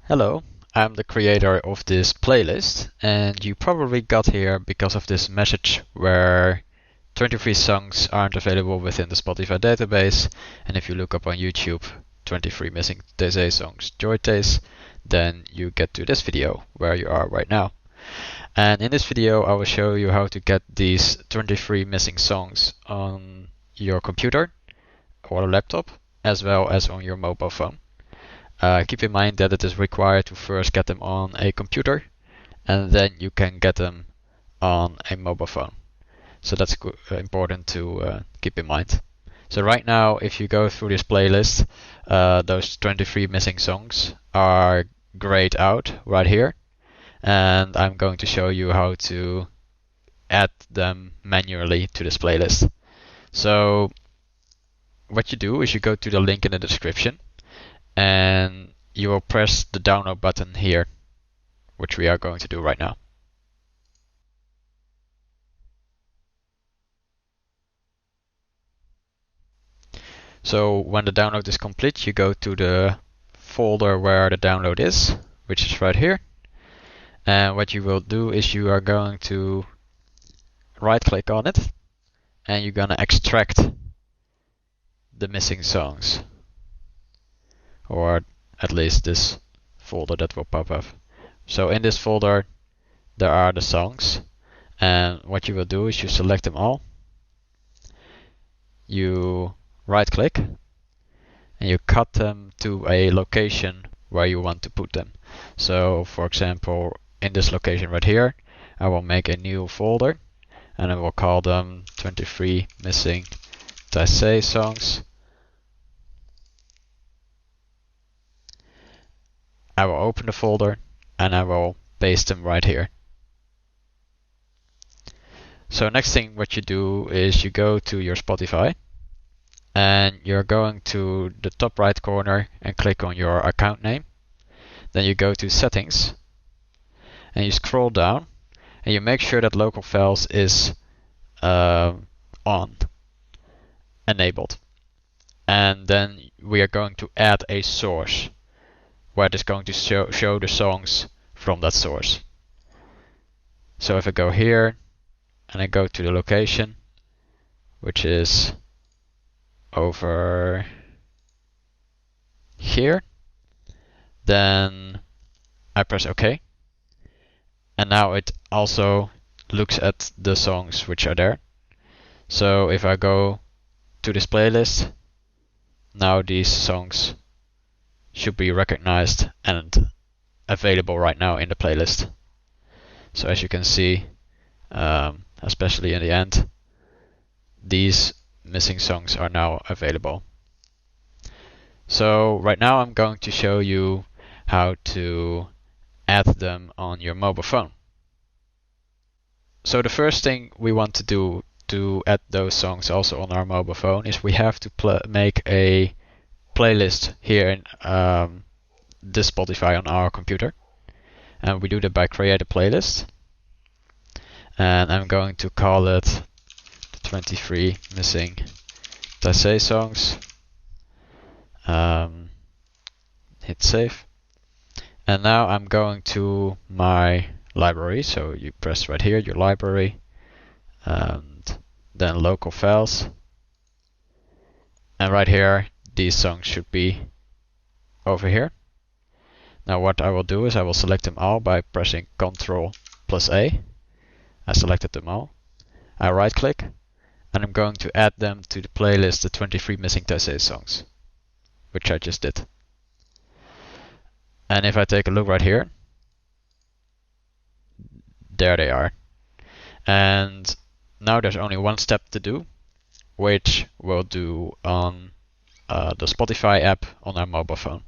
Hello, I'm the creator of this playlist, and you probably got here because of this message where 23 songs aren't available within the Spotify database, and if you look up on YouTube 23 missing Taizé songs, joy taste, then you get to this video where you are right now. And in this video I will show you how to get these 23 missing songs on your computer or laptop, as well as on your mobile phone. Keep in mind that it is required to first get them on a computer, and then you can get them on a mobile phone. So that's important to keep in mind. So right now, if you go through this playlist, those 23 missing songs are grayed out right here, and I'm going to show you how to add them manually to this playlist. So what you do is you go to the link in the description, and you will press the download button here, which we are going to do right now. So when the download is complete, you go to the folder where the download is, which is right here. And what you will do is you are going to right click on it, and you're going to extract the missing songs. Or at least this folder that will pop up. So in this folder there are the songs, and what you will do is you select them all, you right click, and you cut them to a location where you want to put them. So for example, in this location right here, I will make a new folder, and I will call them 23 missing Taizé songs. I will open the folder and I will paste them right here. So next thing what you do is you go to your Spotify, and you're going to the top right corner and click on your account name. Then you go to settings and you scroll down, and you make sure that local files is enabled. And then we are going to add a source where it is going to show the songs from that source. So if I go here and I go to the location, which is over here, then I press OK. And now it also looks at the songs which are there. So if I go to this playlist, now these songs should be recognized and available right now in the playlist. So as you can see, especially in the end, these missing songs are now available. So right now I'm going to show you how to add them on your mobile phone. So the first thing we want to do to add those songs also on our mobile phone is we have to make a playlist here in this Spotify on our computer, and we do that by create a playlist, and I'm going to call it the 23 missing Taizé songs. Hit save, and now I'm going to my library. So you press right here your library, and then local files, and right here these songs should be over here. Now what I will do is I will select them all by pressing Ctrl+A. I selected them all. I right click, and I'm going to add them to the playlist, the 23 missing Taizé songs, which I just did. And if I take a look right here, there they are. And now there's only one step to do, which we'll do on the Spotify app on our mobile phone.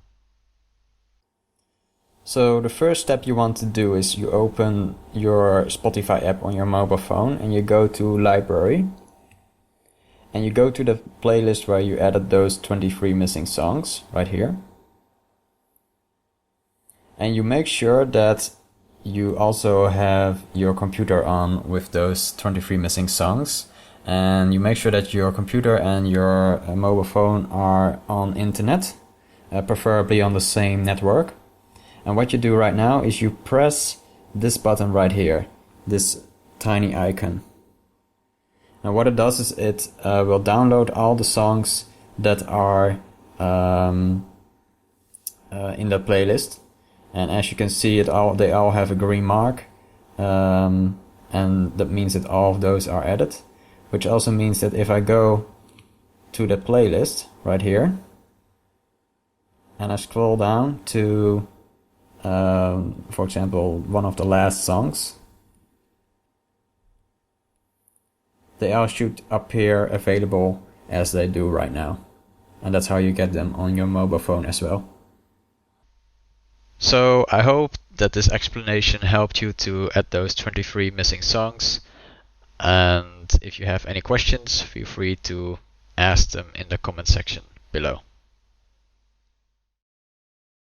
So the first step you want to do is you open your Spotify app on your mobile phone, and you go to library, and you go to the playlist where you added those 23 missing songs right here, and you make sure that you also have your computer on with those 23 missing songs. And you make sure that your computer and your mobile phone are on internet, preferably on the same network. And what you do right now is you press this button right here, this tiny icon. And what it does is it will download all the songs that are in the playlist. And as you can see, they all have a green mark. And that means that all of those are added. Which also means that if I go to the playlist right here, and I scroll down to, for example, one of the last songs, they all should appear available as they do right now. And that's how you get them on your mobile phone as well. So I hope that this explanation helped you to add those 23 missing songs. And if you have any questions, feel free to ask them in the comment section below.